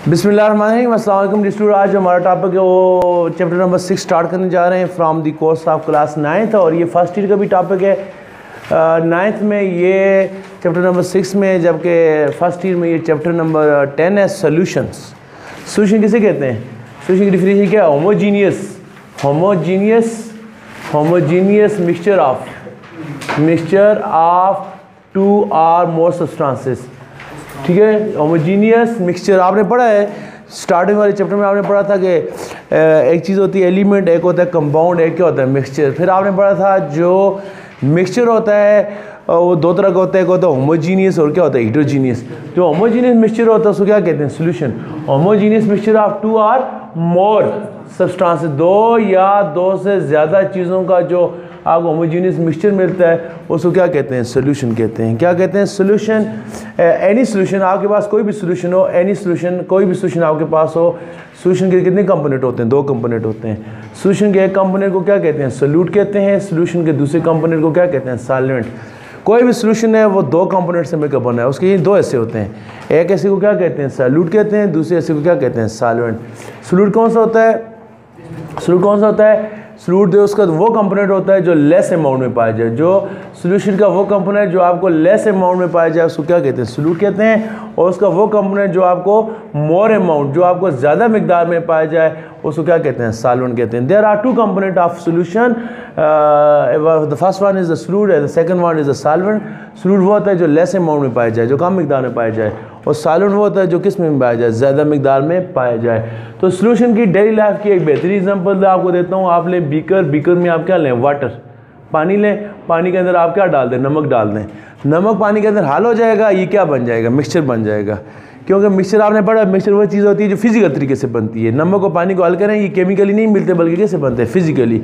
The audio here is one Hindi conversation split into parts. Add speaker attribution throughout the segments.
Speaker 1: बिस्मिल्लाहिर्रहमानिर्रहीम। अस्सलाम वालेकुम स्टूडेंट। आज हमारा टॉपिक है वो चैप्टर नंबर 6 स्टार्ट करने जा रहे हैं from the course of class 9th और ये फर्स्ट ईयर का भी टॉपिक है 9th में ये चैप्टर नंबर 6 में, जबकि फर्स्ट ईयर में ये चैप्टर नंबर 10 है सोल्यूशंस। सोल्यूशन किसे कहते हैं? सोल्यूशन की डिफिनेशन क्या है? होमोजीनियस मिक्सचर ऑफ टू और मोर सब्सटेंसेस। ठीक है, होमोजीनियस मिक्सचर आपने पढ़ा है स्टार्टिंग वाले चैप्टर में। आपने पढ़ा था कि एक चीज़ होती है एलिमेंट, एक होता है कंपाउंड, एक क्या होता है मिक्सचर। फिर आपने पढ़ा था जो मिक्सचर होता है वो दो तरह का होता है, एक होता है होमोजीनियस और क्या होता है हिट्रोजीनियस। जो होमोजीनियस मिक्सचर होता है उसको क्या कहते हैं? Solution. Homogeneous mixture of two और मोर सब्सटेंसेस, दो या दो से ज़्यादा चीज़ों का जो आपको होमोजीनियस मिक्सचर मिलता है उसको क्या कहते हैं? सोल्यूशन कहते हैं। क्या कहते हैं? सोल्यूशन। एनी सोल्यूशन, आपके पास कोई भी सोल्यूशन हो, एनी सोल्यूशन, कोई भी सोल्यूशन आपके पास हो, सोल्यूशन के कितने कंपोनेंट होते हैं? दो कंपोनेंट होते हैं। सोल्यूशन के एक कंपोनेंट को क्या कहते हैं? सोल्यूट कहते हैं। सोल्यूशन के दूसरे कंपोनेंट को क्या कहते हैं? सॉल्वेंट। कोई भी सोल्यूशन है वो दो कंपोनेंट से मिलकर बना है, उसके ये दो ऐसे होते हैं। एक ऐसे को क्या कहते हैं? सॉल्यूट कहते हैं, दूसरे ऐसे को क्या कहते हैं? सॉल्वेंट। सोल्यूट कौन सा होता है? सोल्यूट उसका वो कंपोनेंट होता है जो लेस अमाउंट में पाया जाए। जो सोल्यूशन का वो कंपोनेंट जो आपको लेस अमाउंट में पाया जाए उसको क्या कहते हैं? सोल्यूट कहते हैं। और उसका वो कंपोनेंट जो आपको मोर अमाउंट, जो आपको ज़्यादा मिकदार में पाया जाए उसको क्या कहते हैं? सॉल्वेंट कहते हैं। There are two component of solution. The first one is the solute and the second one is the solvent. Solute वो होता है जो लेस अमाउंट में पाया जाए, जो कम मिकदार में पाया जाए, और सॉल्वेंट वो होता है जो किस में पाया जाए? ज़्यादा मिकदार में पाया जाए। तो सोल्यूशन की डेली लाइफ की एक बेहतरीन एग्जांपल आपको देता हूँ। आप लें बीकर में आप क्या लें? वाटर, पानी लें। पानी के अंदर आप क्या डाल दें? नमक डाल दें। नमक पानी के अंदर हाल हो जाएगा, ये क्या बन जाएगा? मिक्सचर बन जाएगा। क्योंकि मिक्सचर आपने पढ़ा, मिक्सचर वो चीज़ होती है जो फिजिकल तरीके से बनती है। नमक और पानी को हल करें, ये केमिकली नहीं मिलते बल्कि कैसे बनते हैं? फिजिकली।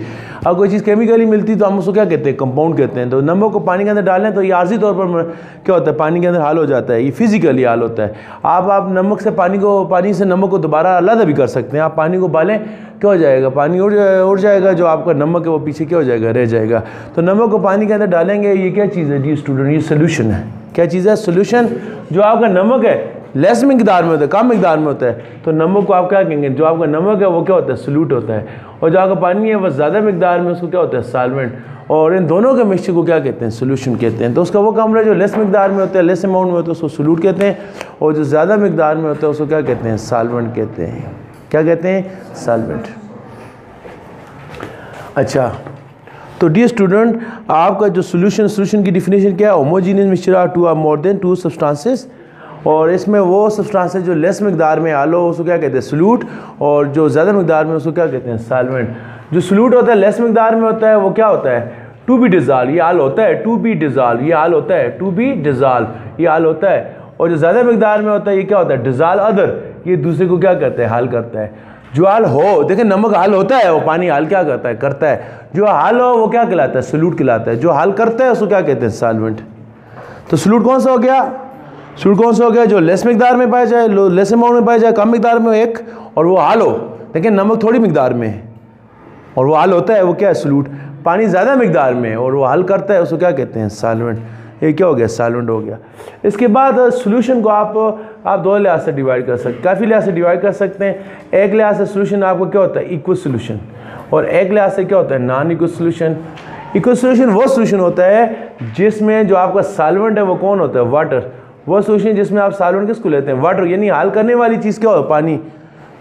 Speaker 1: अब कोई चीज़ केमिकली मिलती तो हम उसको क्या कहते हैं? कंपाउंड कहते हैं। तो नमक को पानी के अंदर डालें तो ये आर्जी तौर पर क्या होता है? पानी के अंदर हाल हो जाता है, ये फिजिकली हाल होता है। आप नमक से पानी से नमक को दोबारा अलग भी कर सकते हैं। आप पानी को बालें, क्या हो जाएगा? पानी उड़ जाएगा, जो आपका नमक है वो पीछे क्या हो जाएगा? रह जाएगा। तो नमक को पानी के अंदर डालेंगे, ये क्या चीज़ है जी स्टूडेंट? ये सोल्यूशन है। क्या चीज़ है? सोल्यूशन। जो आपका नमक है लेस मिकदार में होता है, कम मिकदार में होता है, तो नमक को आप क्या कहेंगे? जो आपका नमक है वो क्या होता है? सोल्यूट होता है। और जो आपका पानी है वो ज़्यादा मिकदार में, उसको क्या होता है? सॉल्वेंट। और इन दोनों के मिक्सचर को क्या कहते हैं? सोल्यूशन कहते हैं। तो उसका वो कंपोनेंट जो लेस मिकदार में होता है, लेस अमाउंट में होता है, उसको सोल्यूट कहते हैं। और जो ज़्यादा मिकदार में होता है उसको क्या कहते हैं? सॉल्वेंट कहते हैं। क्या कहते हैं? सॉल्वेंट। अच्छा, तो डियर स्टूडेंट, आपका जो सोल्यूशन की डिफिनेशन क्या है? होमोजीनियस मिक्सचर ऑफ टू और मोर देन टू सब्सटेंसेस। और इसमें वो सब्सटेंसेस जो लेस मिकदार में हाल हो उसको क्या कहते हैं? सोल्यूट। और जो ज़्यादा मिकदार में उसको क्या कहते हैं? सॉल्वेंट। जो सोल्यूट होता है लेस मिकदार में होता है वो क्या होता है? टू बी डिज़ॉल्व, ये हाल होता है। टू बी डिज़ॉल्व, ये हाल होता है। टू बी डिज़ॉल्व, ये हाल होता है। और जो ज़्यादा मिकदार में होता है ये क्या होता है? डिज़ॉल्व अदर, ये दूसरे को क्या करता है? हाल करता है। जो हाल हो, देखिए नमक हाल होता है, वो पानी हाल क्या करता है? करता है। जो हाल हो वो क्या कहलाता है? सोल्यूट कहलाता है। जो हाल करता है उसको क्या कहते हैं? सॉल्वेंट। तो सोल्यूट कौन सा हो गया? सोल्यूट कौन सा हो गया? जो लेस मिकदार में पाया जाए, लेस अमाउंट में पाया जाए, कम मिकदार में एक, और वो हाल हो। देखिए नमक थोड़ी मिकदार में है और वो हाल होता है, वो क्या है? सोल्यूट। पानी ज़्यादा मिकदार में और वो हाल करता है, उसको क्या कहते हैं? सॉल्वेंट। ये क्या हो गया? सॉल्वेंट हो गया। इसके बाद सोल्यूशन को आप दो लिहाज से डिवाइड कर सकते हैं, काफ़ी लिहाज से डिवाइड कर सकते हैं। एक लिहाज से सोल्यूशन आपको क्या होता है? Equal solution. और एक लिहाज से क्या होता है? Non equal solution. Equal solution वो सोल्यूशन होता है जिसमें जो आपका सॉल्वेंट है वो कौन होता है? वाटर। वो सोल्यूशन जिसमें आप सॉल्वेंट किसको लेते हैं? वाटर। यानी हाल करने वाली चीज़ क्या हो? पानी।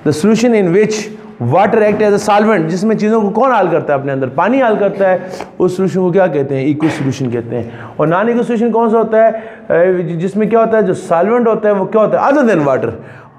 Speaker 1: The solution in which water act as a solvent, जिसमें चीज़ों को कौन हाल करता है? अपने अंदर पानी हाल करता है, उस सोल्यूशन को क्या कहते हैं? इक्वल सोल्यूशन कहते हैं। और नॉन इक्वल सोल्यूशन कौन सा होता है? जिसमें क्या होता है? जो सॉल्वेंट होता है वो क्या होता है? अदर देन वाटर,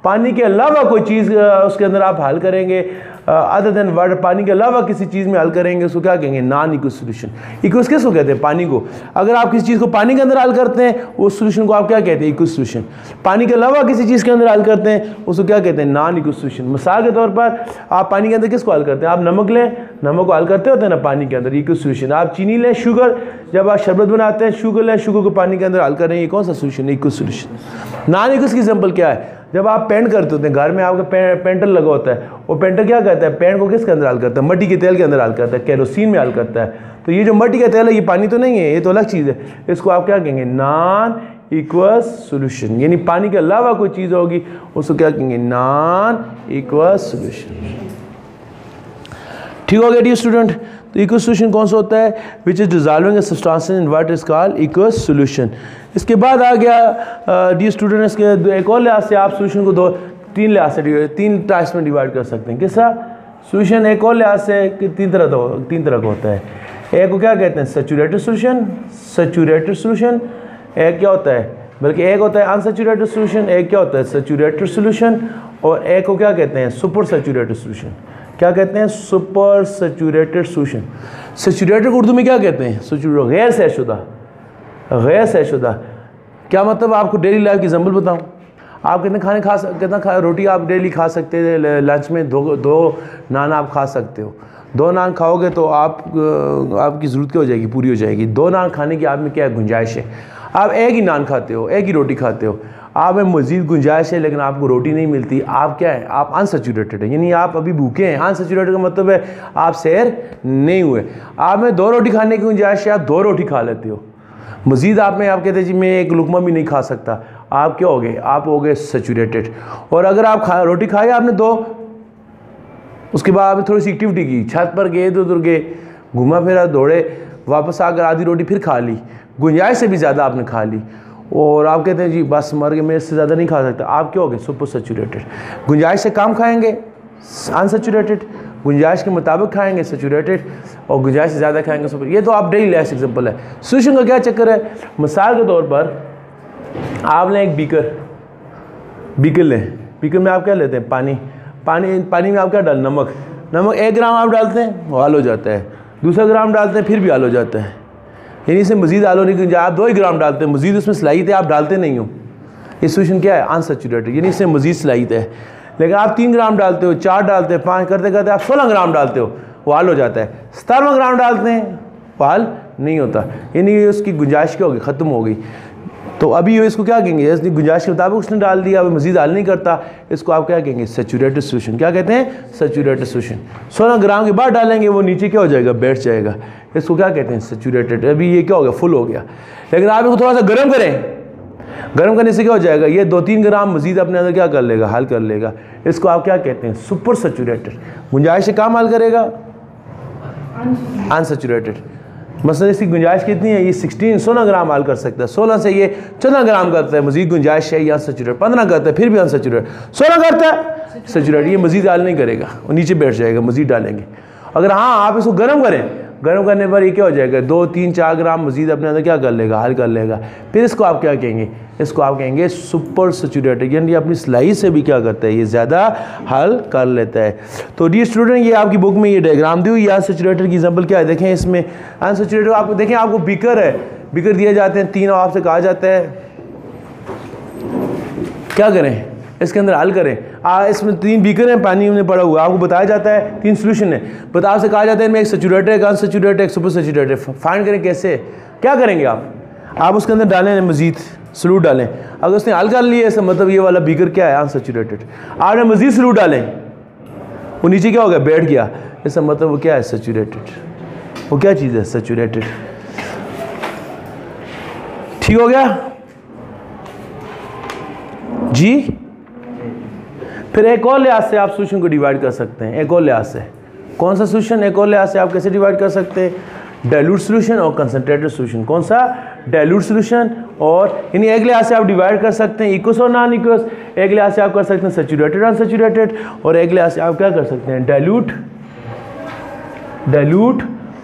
Speaker 1: पानी के अलावा कोई चीज़ उसके अंदर आप हल करेंगे, अदर देन वाटर, पानी के अलावा किसी चीज़ में हल करेंगे, उसको क्या कहेंगे? Non equal solution. इक्वल किसको कहते हैं? पानी को। अगर आप किसी चीज़ को पानी के अंदर हल करते हैं उस सोल्यूशन को आप क्या कहते हैं? Equal solution. पानी के अलावा किसी चीज़ के अंदर हल करते हैं उसको क्या कहते हैं? Non equal solution. मिसाल के तौर पर आप पानी के अंदर किसको हल करते हैं? आप नमक लें, नमक को हल करते होते हैं ना पानी के अंदर, इक्वल सोल्यूशन। आप चीनी लें, शुगर, जब आप शरबत बनाते हैं शुगर लें, शुगर को पानी के अंदर हल करें, ये कौन सा solution? Equal solution. Non equal की एग्जाम्पल क्या है? जब आप पेंट करते होते हैं, घर में आपका पेंटर लगा होता है, वो पेंटर क्या करता है? पेंट को किसके अंदर हल करता है? मिट्टी के तेल के अंदर हल करता है, केरोसिन में हल करता है। तो ये जो मिट्टी का तेल है ये पानी तो नहीं है, ये तो अलग चीज़ है। इसको आप क्या कहेंगे? नॉन इक्वस सोल्यूशन, यानी पानी के अलावा कोई चीज़ होगी उसको क्या कहेंगे, नॉन इक्वस सोल्यूशन। ठीक हो गया डियर स्टूडेंट। तो इक्वस सोल्यूशन कौन सा होता है, which is dissolving a substance in water is called equals solution. इसके बाद आ गया डियर स्टूडेंट, इसके एक और लिहाज से आप सोल्यूशन को तीन लिहाज से तीन टाइप्स में डिवाइड कर सकते हैं। किसा सोल्यूशन एक और लिहाज से कि तीन तरह का होता है। एक को क्या कहते हैं, सैचुरेटेड सोल्यूशन, सैचुरेटेड सोल्यूशन। एक क्या होता है, बल्कि एक होता है अनसैचुरेटेड सोल्यूशन, एक क्या होता है सैचुरेटेड सोल्यूशन, और एक को क्या कहते हैं, सुपर सैचुरेटेड सोल्यूशन। क्या कहते हैं, सुपर सैचुरेटेड सोल्यूशन। सैचुरेटेड को उर्दू में क्या कहते हैं, सैचुरेटेड, गैर सैशुदा। गैर सैशुदा क्या मतलब, आपको डेली लाइफ की एग्जाम्पल बताऊँ। आप कितने खाने रोटी आप डेली खा सकते हैं, लंच में दो नान आप खा सकते हो। 2 नान खाओगे तो आपकी ज़रूरत क्या हो जाएगी, पूरी हो जाएगी। 2 नान खाने की आप में क्या गुंजाइश है। आप एक ही नान खाते हो, एक ही रोटी खाते हो, आप में मज़ीद गुंजाइश है लेकिन आपको रोटी नहीं मिलती, आप क्या है, आप अनसैचुरेटेड है, यानी आप अभी भूखे हैं। अनसैचुरेटेड का मतलब है आप सैर नहीं हुए। आप में 2 रोटी खाने की गुंजाइश है, आप 2 रोटी खा लेते हो, मज़ीद आप में आप कहते हैं जी मैं एक लुकमा भी नहीं खा सकता, आप क्या हो गए, आप हो गए सैचुरेटेड। और अगर आप रोटी खाई आपने 2, उसके बाद आपने थोड़ी सी एक्टिविटी की, छत पर गए, इधर उधर गए, घूमा फिरा, दौड़े, वापस आकर आधी रोटी फिर खा ली, गुंजाइश से भी ज़्यादा आपने खा ली, और आप कहते हैं जी बस मर गए, मैं इससे ज़्यादा नहीं खा सकता, आप क्या हो गए, सुपर सैचुरेटेड। गुंजाइश से कम खाएंगे अनसैचुरेटेड, गुंजाइश के मुताबिक खाएंगे सैचुरेटेड, और गुंजाइश से ज़्यादा खाएंगे सुपर। ये तो आप डेली लाइफ एग्जाम्पल है। सोल्यूशन का क्या चक्कर है, मिसाल के तौर पर आपने एक बीकर लें, बीकर में आप क्या लेते हैं, पानी में आप क्या डाल, नमक 1 ग्राम आप डालते हैं, वो हाल हो जाता है। दूसरा ग्राम डालते हैं, फिर भी हाल हो जाता है, यानी इससे मज़ीद हाल होने की, आप 2 ही ग्राम डालते हैं, मज़ीद उसमें सलाहियत है, आप डालते नहीं हो। ये सोल्यूशन क्या है, अनसैचुरेटेड, यानी इससे मज़ीद सलाहियत है। लेकिन आप 3 ग्राम डालते हो, 4 डालते हो, 5 करते करते आप 16 ग्राम डालते हो, वो हाल हो जाता है। 17वां ग्राम डालते हैं, वो हाल नहीं होता, यानी उसकी गुंजाइश क्या होगी, ख़त्म हो गई। तो अभी इसको क्या कहेंगे, इसने गुंजाइश के मुताबिक उसने डाल दिया, अब मज़ीद हाल नहीं करता, इसको आप क्या कहेंगे, सैचुरेटेड सोल्यूशन। क्या कहते हैं, सैचुरेटेड सोल्यूशन। 16 ग्राम के बाद डालेंगे, वो नीचे क्या हो जाएगा, बैठ जाएगा, इसको क्या कहते हैं, सैचुरेटेड। अभी ये क्या हो गया, फुल हो गया। लेकिन आप इसको थोड़ा सा गर्म करें, गर्म करने से क्या हो जाएगा, ये 2-3 ग्राम मज़ीद अपने अंदर क्या कर लेगा, हल कर लेगा, इसको आप क्या कहते हैं, सुपर सैचुरेटेड। गुंजाइश से काम हल करेगा, अनसैचुरेटेड। मसलन इसकी गुंजाइश कितनी है, ये 16 ग्राम हाल कर सकता है, 16 से ये 14 ग्राम करता है, मज़ीद गुंजाइश है, ये अनसैचुरेटेड। 15 करता है, फिर भी अनसैचुरेटेड। 16 करता है सैचुरेटेड, ये मज़ीद हाल नहीं करेगा, और नीचे बैठ जाएगा, मज़ीद डालेंगे। अगर हाँ आप इसको गर्म करें, गर्म करने पर ये क्या हो जाएगा, 2-3-4 ग्राम मज़ीद अपने अंदर क्या कर लेगा, हल कर लेगा, फिर इसको आप क्या कहेंगे, इसको आप कहेंगे सुपर सैचुरेटेड, यानी अपनी सलाही से भी क्या करता है, ये ज़्यादा हल कर लेता है। तो डियर स्टूडेंट, ये आपकी बुक में ये डायग्राम दी हुई है अनसैचुरेटेड की एग्जांपल क्या है, देखें इसमें अनसैचुरेटेड आपको देखें, आपको बीकर है, बीकर दिए जाते हैं 3, और आपसे कहा जाता है क्या करें, इसके अंदर हल करें। इसमें 3 बीकर हैं, पानी में पड़ा हुआ, आपको बताया जाता है 3 सोल्यूशन है, बताओ से कहा जाता है इनमें एक सैचुरेटेड, एक अनसैचुरेटेड, एक सुपर सैचुरेटेड। फाइंड करें कैसे, क्या करेंगे आप उसके अंदर डालें मज़ीद सलूट डालें। अगर उसने हल कर लिया इसका मतलब ये वाला बीकर क्या है, अनसैचुरेटेड। आपने मज़ीद सलूट डालें, वो नीचे क्या हो गया, बैठ गया, इसका मतलब वो क्या है, सैचुरेटेड। वो क्या चीज़ है, सैचुरेटेड। ठीक हो गया जी। फिर एक और लिहाज से आप सोल्यूशन को डिवाइड कर सकते हैं, एक और लिहाज से। कौन सा सोल्यूशन, एक और लिहाज से आप कैसे डिवाइड कर सकते हैं, डाइल्यूट सोल्यूशन और कंसंट्रेटेड सोल्यूशन। कौन सा, डाइल्यूट सोल्यूशन, और यानी एक लिहाज से आप डिवाइड कर सकते हैं इक्वस और नॉन इक्वस, एक लिहाज से आप कर सकते हैं सैचुरेटेड अनसैचुरेटेड, और एक लिहाज से आप क्या कर सकते हैं, डाइल्यूट,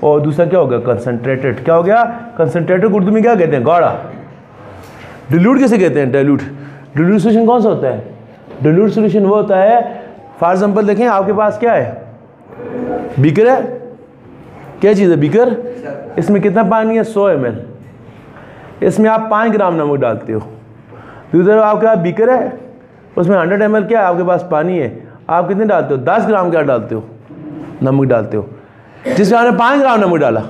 Speaker 1: और दूसरा क्या होगा, कंसंट्रेटेड। क्या हो गया, कंसंट्रेटेड उर्दू में क्या कहते हैं, गाढ़ा। डाइल्यूट कैसे कहते हैं, डाइल्यूट सोल्यूशन कौन सा होता है, डाइल्यूट सोल्यूशन वो होता है, फॉर एग्जांपल देखें आपके पास क्या है, बीकर है, क्या चीज़ है बीकर, इसमें कितना पानी है, 100 ml, इसमें आप 5 ग्राम नमक डालते हो। दूसरा आपका बीकर है, उसमें 100 ml क्या है, आपके पास पानी है, आप कितने डालते हो, 10 ग्राम क्या डालते हो, नमक डालते हो, जिसमें आपने 5 ग्राम नमक डाला,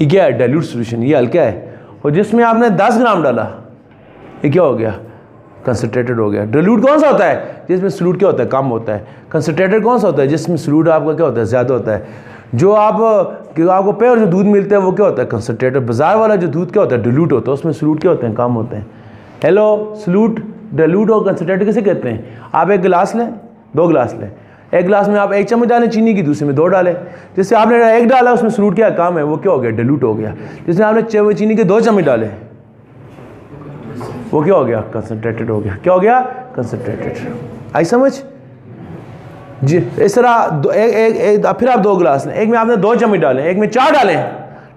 Speaker 1: ये क्या है, डाइल्यूट सोल्यूशन, ये हल्का है। और जिसमें आपने 10 ग्राम डाला, ये क्या हो गया, कंसंट्रेटेड हो गया। डाइल्यूट कौन सा होता है, जिसमें सलूट क्या होता है, कम होता है। कंसंट्रेटेड कौन सा होता है, जिसमें सलूट आपका क्या होता है, ज़्यादा होता है। जो आपको पे और जो दूध मिलता है वो क्या होता है? कंसनट्रेटेड। बाजार वाला जो दूध क्या होता है? डिल्यूट होता है। उसमें सॉल्यूट क्या होते हैं? कम होते हैं। हेलो, सॉल्यूट, डिल्यूट और कंसनट्रेटेड किसे कहते हैं? आप एक गिलास लें, 2 गिलास लें, एक गिलास में आप 1 चम्मच डालें चीनी की, दूसरे में 2 डालें। जैसे आपने 1 डाला उसमें सॉल्यूट क्या काम है? वो क्या हो गया? डिल्यूट हो गया। जिसमें आपने चीनी के 2 चम्मच डाले वो क्या हो गया? कंसनट्रेटेड हो गया। क्या हो गया? कंसनट्रेटेड। आई समझ जी? इस तरह फिर आप 2 गिलास लें, एक में आपने 2 चम्मच डालें, एक में 4 डालें।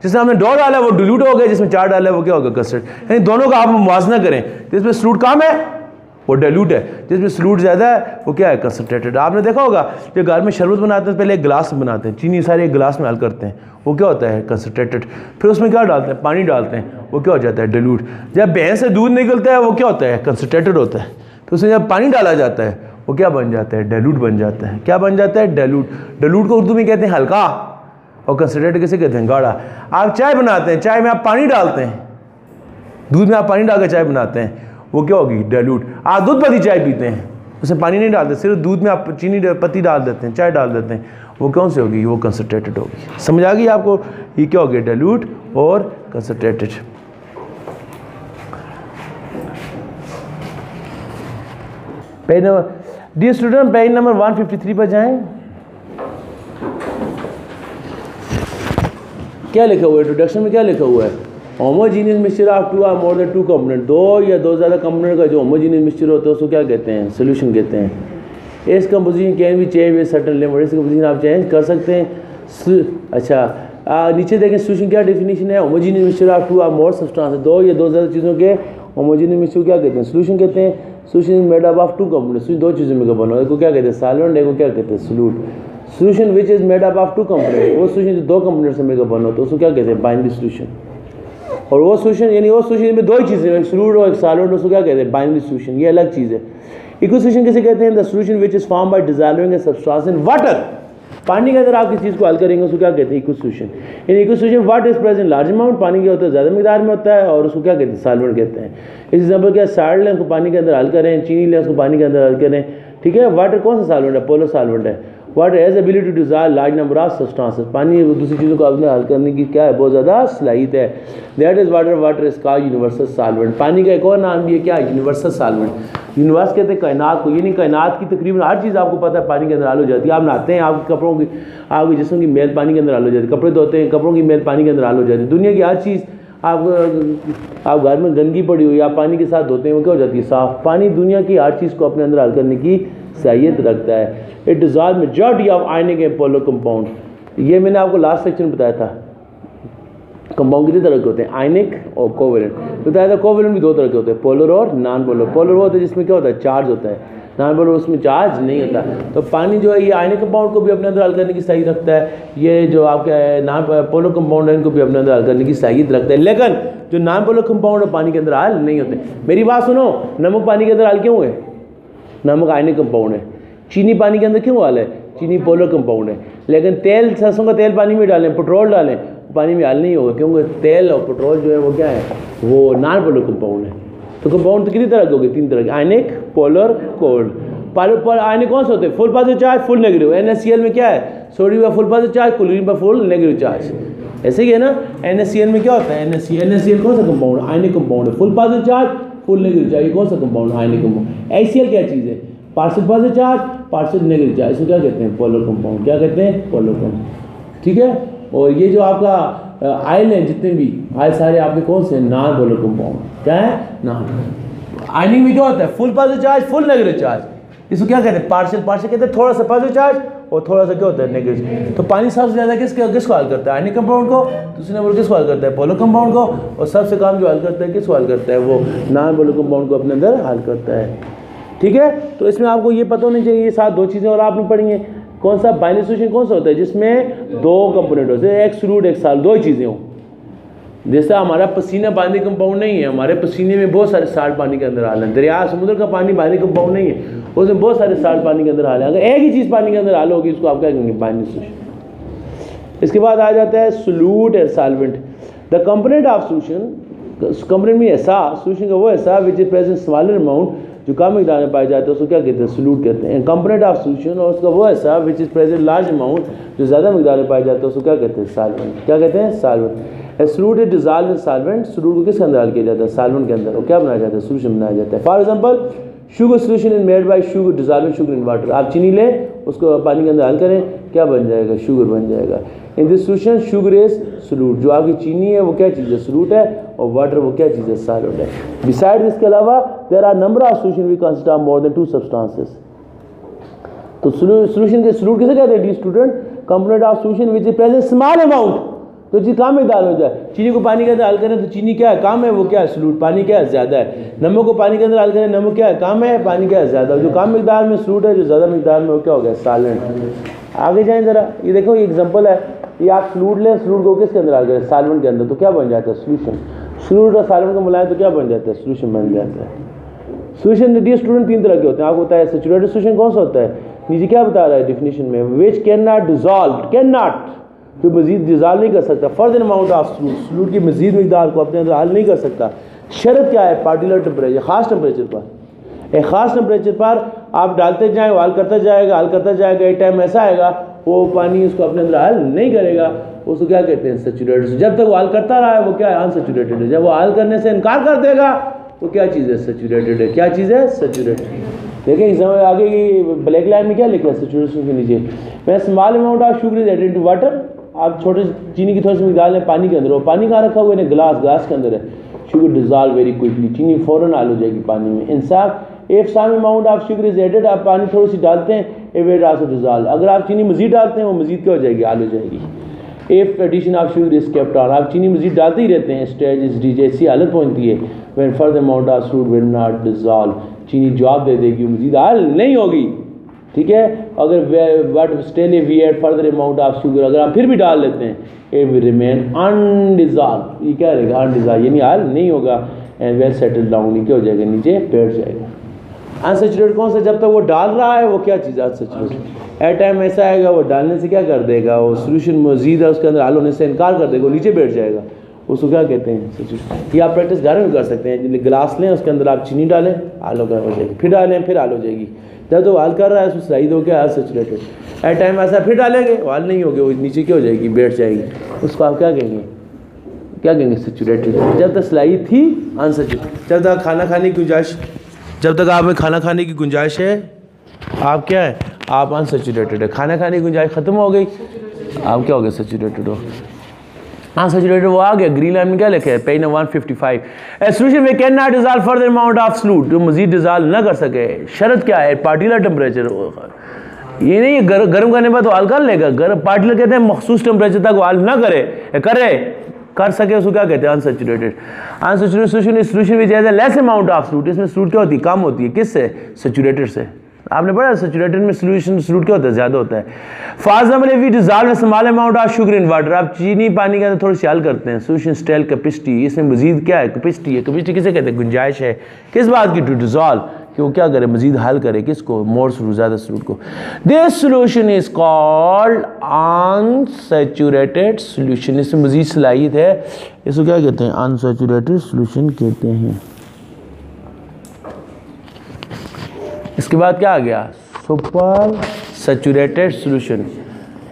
Speaker 1: जिसमें आपने 2 डाला है वो डिल्यूट हो गया, जिसमें 4 डाला है वो क्या होगा? कंसनट्रेटेड। यानी दोनों का आप मुवाजना करें, जिसमें सॉल्यूट कम है वो डिल्यूट है, जिसमें सॉल्यूट ज़्यादा है वो क्या है? कंसनट्रेटेड। आपने देखा होगा जो घर में शरबत बनाते हैं पहले एक गिलास में बनाते हैं, चीनी सारे एक गिलास में हल करते हैं, वो क्या होता है? कंसनट्रेटेड। फिर उसमें क्या डालते हैं? पानी डालते हैं, वो क्या हो जाता है? डिल्यूट। जब भैंस से दूध निकलता है वो क्या होता है? कंसनट्रेटेड होता है। तो उसमें जब पानी डाला जाता है वो क्या बन जाता है? डिल्यूट बन जाता है। क्या बन जाता है? डिल्यूट। डिल्यूट को उर्दू में कहते हैं हल्का, और कंसनट्रेटेड किसे कहते हैं? गाढ़ा। आप चाय बनाते हैं, चाय में आप पानी डालते हैं, दूध में आप पानी डालकर चाय बनाते हैं, वो क्या होगी? डिल्यूट। आप दूध पत्ती चाय पीते हैं, उसमें पानी नहीं डालते, सिर्फ दूध में आप चीनी पत्ती डाल देते हैं, चाय डाल देते हैं, वो कौन सी होगी? वो कंसनट्रेटेड होगी। समझ आ गई आपको? ये क्या हो गया? डिल्यूट और concentrated. Page number, dear student, page number 153 पर जाएं। क्या लिखा हुआ है? इंट्रोडक्शन में क्या लिखा हुआ है? होमोजीनियस मिक्सचर ऑफ 2 और मोर देन 2 कंपोनेंट, 2 या 2 ज़्यादा कंपोनेंट का जो होमोजीनियस मिक्सचर होता है उसको क्या कहते हैं? सॉल्यूशन कहते हैं। इस composition can be change with certain limit, इस कंपोजिशन आप चेंज कर सकते हैं। अच्छा, नीचे देखें सॉल्यूशन क्या डेफिनेशन है? होमोजीनियस मिक्सचर ऑफ 2 और मोर सब्सटेंस, 2 या 2 ज़्यादा चीज़ों के होमोजीनियस मिक्सचर क्या कहते हैं? सॉल्यूशन कहते हैं। Solution is made up of 2 components, 2 चीज़ों में का बना, एक को क्या कहते हैं? सॉल्वेंट, एक को क्या कहते हैं? Solute. Solution which is made up of 2 component, वो सॉल्यूशन जो 2 कंपोनेंट से मिलकर बना होता है उसको क्या कहते हैं? Binary solution. और वो सॉल्यूशन यानी वो सॉल्यूशन में 2 ही चीज़ें, एक सॉल्यूट और एक सॉल्वेंट, उसको क्या कहते हैं? Binary solution. ये अलग चीज़ है। इक्वल सॉल्यूशन किसे कहते हैं? The solution which is form by dissolving a substance in water. पानी के अंदर आप किसी चीज़ को हल करेंगे उसको क्या कहते हैं? Equal solution. In equal solution water is present large amount, पानी क्या होता है? ज़्यादा मिकदार में होता है, और उसको क्या कहते हैं? सॉल्वेंट कहते हैं। इस एग्जाम्पल क्या? साल्ट लें, उसको पानी के अंदर हल करें, चीनी लें, उसको पानी के अंदर हल करें, ठीक है। वाटर कौन सा सॉल्वेंट है? पोलर सॉल्वेंट है। Water has ability to dissolve large number of substances, पानी दूसरी चीज़ों को अपने हल करने की क्या है? बहुत ज़्यादा सलाहियत है। That is water, water is called universal solvent. पानी का एक और नाम भी है क्या? Universal solvent. यूनिवर्स कहते हैं कायनात को, यानी कायनात की तकरीबन हर चीज़ आपको पता है पानी के अंदर हल हो जाती है। आप नहाते हैं, आपके कपड़ों की, आपके जिस्म की मैल पानी के अंदर हल हो जाती है, कपड़े धोते हैं, कपड़ों की मैल पानी के अंदर हल हो जाती है। दुनिया की हर चीज़ आप घर में गंदगी पड़ी हुई आप पानी के साथ धोते हैं, वो क्या हो जाती है? साफ़। पानी दुनिया की हर चीज़ को अपने अंदर हल करने की सलाहियत रखता है। It dissolve majority of ionic and polar compound. ये मैंने आपको लास्ट सेक्शन में बताया था। कंपाउंड कितने तरह के होते हैं? आयनिक और कोवेलेंट। बताया था कोवेलेंट भी 2 तरह के होते हैं, पोलर और नॉन पोलर। पोलर वो होता है जिसमें क्या होता है? चार्ज होता है। नॉन पोलर उसमें चार्ज नहीं होता। तो पानी जो है ये आयनिक कंपाउंड को भी अपने अंदर हल करने की सलाहियत रखता है, ये जो आपका नॉन पोलर कंपाउंड है इनको भी अपने अंदर हल करने की सलाहियत रखता है। लेकिन जो नॉन पोलर कंपाउंड है पानी के अंदर हल नहीं होते। मेरी बात सुनो, नमक पानी के अंदर हल क्यों है? नमक आयनिक कंपाउंड है। चीनी पानी के अंदर क्यों हल है? चीनी पोलर कंपाउंड है। लेकिन तेल, सरसों का तेल पानी में डालें, पेट्रोल डालें, पानी में हल नहीं होगा, क्योंकि तेल और पेट्रोल जो है वो क्या है? वो नॉन पोलर कंपाउंड है। तो कंपाउंड तो कितनी तरह के हो गए? 3 तरह के, आयनिक, पोलर, कोल्ड। आयनिक कौन से होते हैं? Full positive charge, full negative. NaCl में क्या है? सोडियम पर फुल पॉजिटिव चार्ज, क्लोरीन पर फुल नेगेटिव चार्ज। ऐसे ही है ना। NaCl में क्या होता है? NaCl कौन सा कंपाउंड? आयनिक कंपाउंड है। Full positive charge, full negative charge, कौन सा कंपाउंड? Ionic compound. HCl क्या चीज़ है? Partial positive charge, partial negative charge, इसको क्या कहते हैं? Polar compound. क्या कहते हैं? पोलर कंपाउंड, ठीक है। और ये जो आपका आयल है, जितने भी आयल सारे आपके कौन से? Non polar compound. क्या है? नॉन। आयनिक में क्या होता है? Full positive charge, full negative charge, इसको क्या कहते हैं? पार्शियल। पार्शियल कहते हैं थोड़ा सा पॉजिटिव चार्ज और थोड़ा सा क्या होता है? नेगेटिव। तो पानी सबसे ज़्यादा किसको हल करता है? आयनिक कंपाउंड को। दूसरे नंबर किसको हल करता है? पोलर कंपाउंड को। और सबसे कम जो हल करता है किसको हल करता है? वो नॉन पोलर कंपाउंड को अपने अंदर हल करता है, ठीक है। तो इसमें आपको ये पता होनी चाहिए, ये साथ 2 चीज़ें और आपने पढ़ी हैं। कौन सा? बाइनरी सॉल्यूशन कौन सा होता है? जिसमें 2 कंपोनेंट होते हैं, एक सॉल्यूट एक सॉल्ट, 2 ही चीज़ें हों। जैसा हमारा पसीना बाइनरी कंपाउंड नहीं है, हमारे पसीने में बहुत सारे साल्ट पानी के अंदर हाल है। दरिया समुद्र का पानी बाइनरी कंपाउंड नहीं है, उसमें बहुत सारे साल्ट पानी के अंदर हाल है। अगर एक ही चीज़ पानी के अंदर हाल होगी इसको आप क्या कहेंगे? Binary solution. इसके बाद आ जाता है solute and solvent. The component of solution, component में ऐसा सॉल्यूशन का वो ऐसा विच इज प्रेजेंट स्मॉलर अमाउंट जो कम मिकदार में पाए जाते हैं उसको क्या कहते हैं, सोल्यूट कहते हैं। कंपोनेंट ऑफ सोल्यूशन, और उसका वो हिस्सा विच इज प्रेजेंट लार्ज अमाउंट, जो ज़्यादा मिकदार में पाए जाते हैं उसको क्या कहते हैं, सॉल्वेंट। क्या कहते हैं, solvent. A solute is dissolved in solvent, solute को किसके अंदर डाल किया जाता है, सॉल्वेंट के अंदर, और क्या बनाया जाता है, सोल्यूशन बनाया जाता है। For example sugar solution is made by sugar dissolving sugar in water. आप चीनी लें, उसको पानी के अंदर हल करें, क्या बन जाएगा, शुगर बन जाएगा। In this solution sugar is solute, जो आपकी चीनी है वो क्या चीज़ है, सोल्यूट है, और वाटर वो क्या चीज़ है, सॉल्वेंट है। बिसाइड इसके अलावा there are number of solution we consider of more than 2 substances. तो सोल्यूशन के सोल्यूट किसे कहते हैं student, component of solution which is present small amount, तो चीज़ कम मिकदार हो जाए। चीनी को पानी के अंदर हल करें तो चीनी क्या है, कम है, वो क्या है, सोल्यूट। पानी क्या है, ज़्यादा है। नमक को पानी के अंदर हल करें, नमक क्या है, कम है, पानी क्या है, ज़्यादा। जो कम मिकदार में सोल्यूट है, जो ज़्यादा मिकदार में वो क्या हो गया, सॉल्वेंट। आगे जाएं ज़रा, ये देखो ये एग्जांपल है, ये आप सोल्यूट लें, सोल्यूट को किसके अंदर हल करें, सॉल्वेंट के अंदर, तो क्या बन जाता है, सोल्यूशन। सोल्यूट और सॉल्वेंट को मिलाएं तो क्या बन जाता है, सोल्यूशन बन जाता है। सोल्यूशन डियर स्टूडेंट 3 तरह के होते हैं, आपको बताया। सैचुरेटेड सोल्यूशन कौन सा होता है, नीचे क्या बता रहा है डिफिनीशन में, which can not dissolve, can not, जो मजीद डिजॉल्व नहीं कर सकता, further amount of solute, solute की मजीद मिकदार को अपने अंदर हल नहीं कर सकता। शर्त क्या है, पार्टिकुलर टेम्परेचर, ख़ास टेम्परेचर पर। एक ख़ास टेम्परेचर पर आप डालते जाएँ, वो हल करता जाएगा, हल करता जाएगा, एक टाइम ऐसा आएगा वो पानी उसको अपने अंदर हल नहीं करेगा, उसको क्या कहते हैं, सैचुरेटेड। जब तक वो हल करता रहा है वो क्या है, अनसैचुरेटेड है। जब वो हल करने से इनकार कर देगा वो क्या चीज़ है, सैचुरेटेड है। क्या चीज़ है, सैचुरेटेड। देखिए एग्जाम में आगे की ब्लैक लाइन में क्या लिखा है, सैचुरेशन के नीचे, मैं small amount of sugar is added to water. आप छोटे चीनी की थोड़ी सी मिकदार लें पानी के अंदर, वो पानी कहाँ रखा हुआ है, ग्लास के अंदर है। शुगर डिजॉल्व वेरी क्विकली, चीनी फ़ौरन हल हो जाएगी पानी में। इंसाफ if some amount of sugar is added, आप पानी थोड़ी सी डालते हैं, इट विल आल्सो डिजॉल्व। अगर आप चीनी मजीद डालते हैं वो मजीद क्या हो जाएगी, हल हो जाएगी। If addition of sugar is kept on, आप चीनी मजीद डालते ही रहते हैं, स्टेज इज रीच, ऐसी हालत पहुंचती है when further amount of sugar will not dissolve, चीनी जवाब दे देगी, मजीद हल नहीं होगी। ठीक है, अगर but still we add further amount of sugar, अगर आप फिर भी डाल लेते हैं, इट विल रिमेन अनडिजॉल्व, ये क्या रहेगा, अनडिजॉल्व, यानी हल नहीं होगा। एंड वेल सेटल डाउन, ये क्या हो जाएगा, नीचे बैठ जाएगा। अनसैचुरेटेड कौन सा, जब तक वो डाल रहा है वो क्या चीज़ है, अनसैचुरेटेड। एट टाइम ऐसा आएगा वो डालने से क्या कर देगा, वो सोल्यूशन मजीद है उसके अंदर हल होने से इनकार कर देगा, वो नीचे बैठ जाएगा, उसको क्या कहते हैं, सैचुरेटेड। ये आप प्रैक्टिस घर में कर सकते हैं। गिलास लें, उसके अंदर आप चीनी डालें, हल हो जाएगी, फिर डालें, फिर हल हो जाएगी। जब तो हल कर रहा है उसको सही दो, क्या अनसैचुरेटेड। एट टाइम ऐसा फिर डालेंगे, वो हल नहीं होगी, वो नीचे क्या हो जाएगी, बैठ जाएगी, उसको आप क्या कहेंगे, क्या कहेंगे, सैचुरेटेड। जब तक सलाई थी अनसैचुरेटेड, जब तक खाना खाने की गुंजाइश, जब तक आप में खाना खाने की गुंजाइश है, आप क्या है, आप अनसैचुरेटेड है। खाना खाने की गुंजाइश ख़त्म हो गई, आप क्या हो गए, सैचुरेटेड हो। अनसैचुरेटेड वो आ गया, ग्रीन लाइन में क्या लिखा है, पेज नंबर 155, ए सोल्यूशन में can not dissolve further amount of solute, जो मजीद डिसॉल्व ना कर सके। शर्त क्या है, पार्टिकुलर टेम्परेचर, ये नहीं गर्म करने पर तो हल कर लेगा, गर्म पार्टिकुलर कहते हैं मखसूस टेम्परेचर तक हल ना कर सके, उसको क्या कहते हैं, unsaturated. Unsaturated solution is solution which has a less amount of solute, इसमें सोल्यूट क्या होती है, कम होती है, किससे, सैचुरेटेड से। आपने पढ़ा सैचुरेटेड में सोल्यूशन सोल्यूट क्या होता है, ज़्यादा होता है। For example if we dissolve a small amount of sugar in water, आप चीनी पानी के अंदर थोड़ी सी हल करते हैं, सोल्यूशन स्टेल कैपेसिटी, इसमें मजीद क्या है, कैपेसिटी है। कैपेसिटी किसे कहते हैं, गुंजाइश है, किस बात की, टू डिसॉल्व, कि वो क्या करे, मजीद हल करे, किसको, मोर सोल्यूट, ज़्यादा सोल्यूट को। This solution is called unsaturated solution, इसमें मजीद सलाहियत है, इसको क्या कहते हैं, अनसैचुरेटेड सोल्यूशन कहते हैं। इसके बाद क्या आ गया, super saturated solution.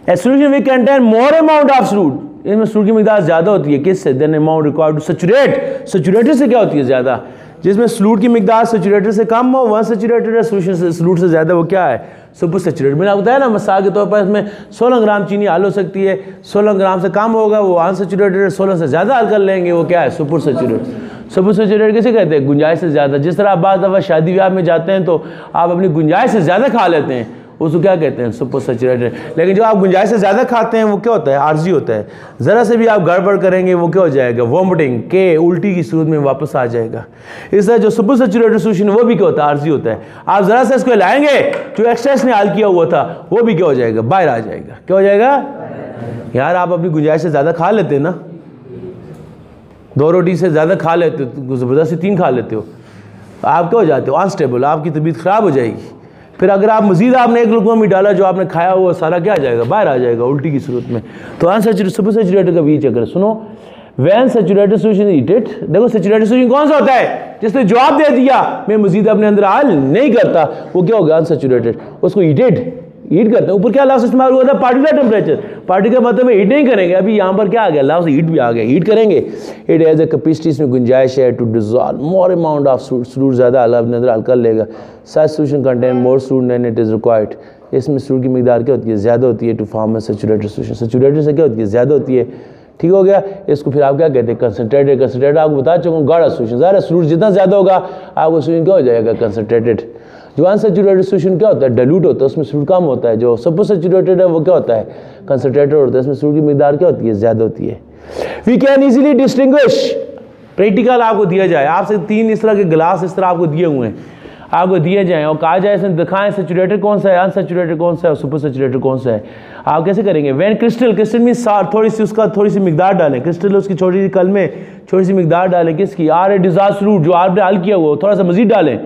Speaker 1: A solution which contain more amount of solute, इसमें सोल्यूट की मिकदार ज़्यादा होती है, किससे, than amount required to saturate. Saturated से क्या होती है, ज़्यादा। जिसमें सोल्यूट की मिकदार सैचुरेटेड से कम हो वह सैचुरेटेड है, सोल्यूशन से सोल्यूट से ज़्यादा वो क्या है, सुपर सैचुरेटेड। मैंने आपको बताया ना, मिसाल के तौर पर इसमें 16 ग्राम चीनी हल हो सकती है, 16 ग्राम से कम होगा वो अनसैचुरेटेड है, 16 से ज़्यादा हल कर लेंगे वो क्या है, सुपर सैचुरेटेड। सुपर सैचुरेटेड किसे कहते हैं, गुंजाइश से ज़्यादा। जिस तरह आप बाज़ दफ़ा शादी ब्याह में जाते हैं तो आप अपनी गुंजाइश से ज़्यादा खा लेते हैं, उसको क्या कहते हैं, सुपर सैचुरेटेड। लेकिन जो आप गुंजाइश से ज़्यादा खाते हैं वो क्या होता है, आर्जी होता है। ज़रा से भी आप गड़बड़ करेंगे वो क्या हो जाएगा, वॉमिटिंग के उल्टी की सूरत में वापस आ जाएगा। इसलिए जो सुपर सैचुरेटेड सोल्यूशन वो भी क्या होता है, आर्जी होता है। आप ज़रा से इसको लाएंगे, जो एक्स्ट्रा इसने हल किया हुआ था वो भी क्या हो जाएगा, बाहर आ जाएगा। क्या हो जाएगा, यार आप अपनी गुंजाइश से ज़्यादा खा लेते हैं ना, 2 रोटी से ज़्यादा खा लेते हो, ज़बरदस्ती 3 खा लेते हो, आप क्या हो जाते हो, अनस्टेबल, आपकी तबीयत ख़राब हो जाएगी। फिर अगर आप मजीद आपने 1 लुकमा भी डाला, जो आपने खाया हुआ सारा क्या आ जाएगा, बाहर आ जाएगा उल्टी की सूरत में। तो अनसैचुरेटेड सुपर सैचुरेटेड का भी चक्कर। सुनो, when saturated solution is heated, देखो सैचुरेटेड सॉल्यूशन कौन सा होता है जिसने जवाब दे दिया मैं मजीद अपने अंदर हल नहीं करता, वो क्या होगा अनसैचुरेटेड, उसको हीट करते हैं। ऊपर क्या लफ्ज़ इस्तेमाल हुआ था पार्टिकुलर टेम्परेचर, पार्टिकुलर मतलब हीट नहीं करेंगे, अभी यहाँ पर क्या आ गया लफ्ज़ हीट भी आ गया, हीट करेंगे। इट हैज़ अ कैपेसिटी, इसमें गुंजाइश है to dissolve more amount of solute, ज़्यादा अपने अंदर हल कर लेगा। Such solution contain more solute than it is required, इसमें सॉल्यूट की मिकदार क्या होती है ज़्यादा होती है to form a saturated solution, saturated से क्या होती है ज़्यादा होती है। ठीक हो गया, इसको फिर आप क्या कहते हैं कंसनट्रेटेड, कंसनट्रेटेड आपको बता चुका हूँ गाढ़ा सॉल्यूशन, ज़्यादा सॉल्यूट जितना ज़्यादा होगा आपको सॉल्यूशन क्या हो जाएगा कंसनट्रेटेड। जो अनसैचुरेटेड सॉल्यूशन क्या होता है डाइल्यूट होता है, उसमें सॉल्यूट कम होता है। जो सुपर सैचुरेटेड है वो क्या होता है कंसनट्रेटेड होता है, इसमें सॉल्यूट की मिकदार क्या होती है ज़्यादा होती है। We can easily distinguish, practical आपको दिया जाए, आपसे 3 इस तरह के गिलास इस तरह आपको दिए हुए हैं, आपको दिए जाएँ और कहा जाए इसमें दिखाएं सैचुरेटेड कौन सा है, अनसैचुरेटेड कौन सा है और सुपर सैचुरेटेड कौन सा है। आप कैसे करेंगे, वैन क्रिस्टल, क्रिस्टल में थोड़ी सी उसका थोड़ी सी मिकदार डालें, क्रिस्टल उसकी छोटी सी कल में छोटी सी मिकदार डालें किसकी, आर ए डिजास्ट सॉल्यूट जो आपने हल किया हुआ थोड़ा सा मजीद डालें,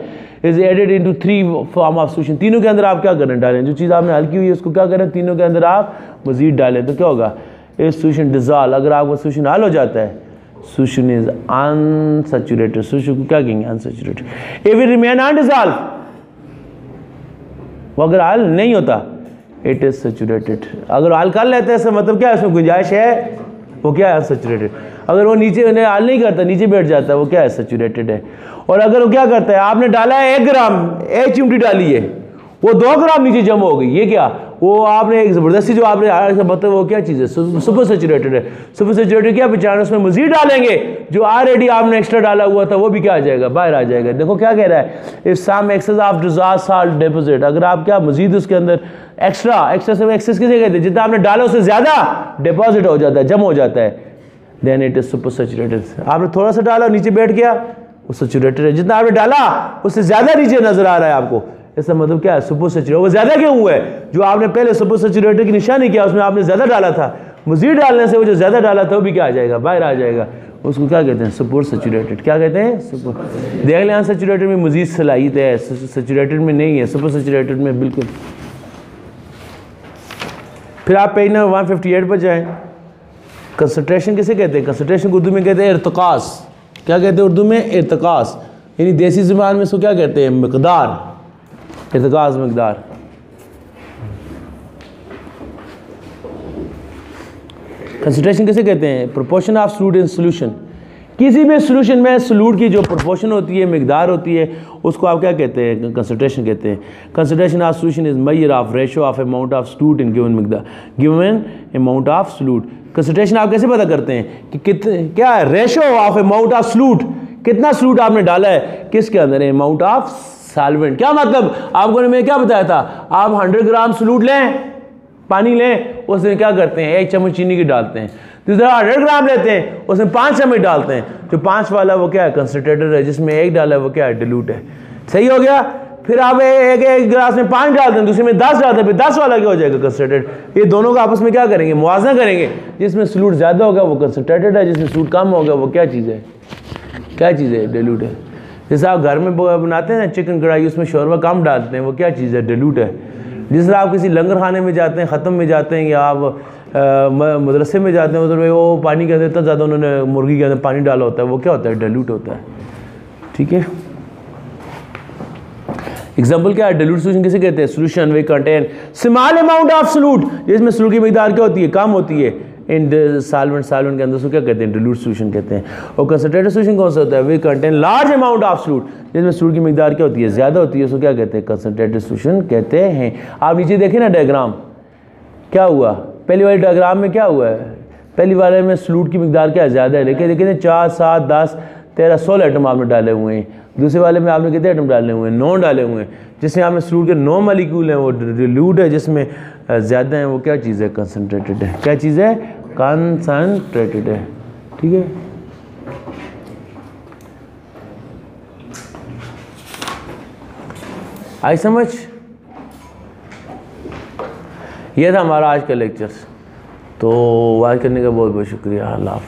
Speaker 1: is added into 3 form of solution, तीनों के अंदर आप क्या करें डालें, जो चीज़ आपने हल की हुई है उसको क्या करें तीनों के अंदर आप मजीद डालें, तो क्या होगा इस सॉल्यूशन डिजॉल्व। अगर आपका सॉल्यूशन हल हो जाता है सॉल्यूशन इज अनसैचुरेटेड, सॉल्यूशन को क्या कहेंगे unsaturated. If it remain undissolved, वो अगर हल नहीं होता इट इज सैचुरेटेड, अगर हल कर लेते हैं इसका मतलब क्या है उसमें गुंजाइश है, वो क्या है अनसैचुरेटेड। अगर वो नीचे हल नहीं करता नीचे बैठ जाता है वो क्या है सैचुरेटेड है। और अगर वो क्या करता है आपने डाला है 1 ग्राम, 1 चिमटी डाली है वो 2 ग्राम नीचे जमा हो गई, ये क्या वो आपने एक ज़बरदस्ती जो आपने मतलब वो क्या चीज़ है सुपर सैचुरेटेड है। सुपर सैचुरेटेड क्या पहचान, उसमें मजीद डालेंगे जो ऑलरेडी आपने एक्स्ट्रा डाला हुआ था वो भी क्या आ जाएगा बाहर आ जाएगा। देखो क्या कह रहा है, if some excess of dissolved salt deposit, अगर आप क्या मजीद उसके अंदर एक्स्ट्रा से एक्सेस किसे कहते हैं जितना आपने डाला उससे ज़्यादा डिपॉजिट हो जाता है जमा हो जाता है, then it is super saturated. आपने थोड़ा सा डाला नीचे बैठ गया वो सैचुरेटेड है, जितना आपने डाला उससे ज़्यादा नीचे नजर आ रहा है आपको, इसका मतलब क्या है सुपर सैचुरेटेड। वो ज़्यादा क्यों हुआ है, जो आपने पहले सुपर सैचुरेटेड की निशानी किया उसमें आपने ज़्यादा डाला था, मजीद डालने से वो जो ज़्यादा डाला था वो भी क्या आ जाएगा बाहर आ जाएगा, उसको क्या कहते हैं सुपर सैचुरेटेड। क्या कहते हैं सुपर, देख लें अनसैचुरेटेड में मजीद सलाहियत है, सैचुरेटेड में नहीं है, सुपर सैचुरेटेड में बिल्कुल। फिर आप पेज नंबर 158 पर जाएँ, कंसंट्रेशन किसे कहते हैं, कंसंट्रेशन को उर्दू में कहते हैं इर्तिकास। क्या कहते हैं उर्दू में इर्तिकास, यानी देसी ज़ुबान में इसको क्या कहते हैं मिकदार, इर्तिकास मिकदार। कंसंट्रेशन किसे कहते हैं proportion of solute in solution, किसी भी सॉल्यूशन में सॉल्यूट की जो प्रोपोर्शन होती है मिकदार होती है उसको आप क्या कहते हैं कंसंट्रेशन कहते हैं। Concentration of solution is measure of ratio of amount of solute in given मिकदार, given amount of solute. Concentration आप कैसे पता करते हैं कि कितने क्या है ratio of amount of solute, कितना सॉल्यूट आपने डाला है किसके अंदर, अमाउंट ऑफ सॉल्वेंट। क्या मतलब आपको मैं क्या बताया था, आप 100 ग्राम सॉल्यूट लें पानी लें उसमें क्या करते हैं 1 चम्मच चीनी की डालते हैं, दूसरा 100 ग्राम लेते हैं उसमें 5 चम्मच डालते हैं, जो 5 वाला वो क्या है कंसंट्रेटेड है, जिसमें 1 डाला है वो क्या है डिल्यूट है। सही हो गया। फिर आप एक गिलास में 5 डालते हैं दूसरे में 10 डालते हैं, फिर 10 वाला क्या हो जाएगा कंसंट्रेटेड। ये दोनों का आपस में क्या करेंगे मुआवजा करेंगे, जिसमें सॉल्यूट ज़्यादा होगा वो कंसंट्रेटेड है, जिसमें सॉल्यूट कम होगा वो क्या चीज़ है, क्या चीज़ है डिल्यूट है। जैसे आप घर में बनाते हैं ना चिकन कढ़ाई उसमें शोरबा कम डालते हैं वो क्या चीज़ है डिल्यूट है। जिस तरह आप किसी लंगर खाने में जाते हैं ख़त्म में जाते हैं या आप मदरसे में जाते हैं उधर वो पानी के अंदर इतना ज़्यादा उन्होंने मुर्गी के अंदर पानी डाला होता है वो क्या होता है डिल्यूट होता है। ठीक है, एग्जाम्पल क्या है डिल्यूट सॉल्यूशन किसे कहते हैं, solution way contain small amount of solute, जिसमें सॉल्यूट की मिकदार क्या होती है कम होती है इन सॉल्वेंट के अंदर उसको क्या कहते हैं डिल्यूट सॉल्यूशन कहते हैं। और कंसंट्रेटेड सॉल्यूशन कौन सा होता है, वे contain large amount of solute, जिसमें सॉल्यूट की मिकदार क्या होती है ज़्यादा होती है, उसको क्या कहते हैं कंसंट्रेटेड सॉल्यूशन कहते हैं। आप नीचे देखें ना डायग्राम क्या हुआ, पहली वाली डायग्राम में क्या हुआ है, पहली वाले में सॉल्यूट की मिकदार क्या ज़्यादा है लेकिन देखिए 4 7 10 13 16 आइटम आपने डाले हुए हैं, दूसरे वाले में आपने कितने आइटम डाले हुए हैं 9 डाले हुए हैं, जिसमें आपने सॉल्यूट के 9 मॉलिक्यूल हैं वो डिल्यूट है, जिसमें ज़्यादा है वो क्या चीज़ है कंसंट्रेटेड है। क्या चीज़ है कंसंट्रेटेड है। ठीक है, आई समझ। यह था हमारा आज का लेक्चर, तो वाच करने का बहुत बहुत शुक्रिया। अल्लाह।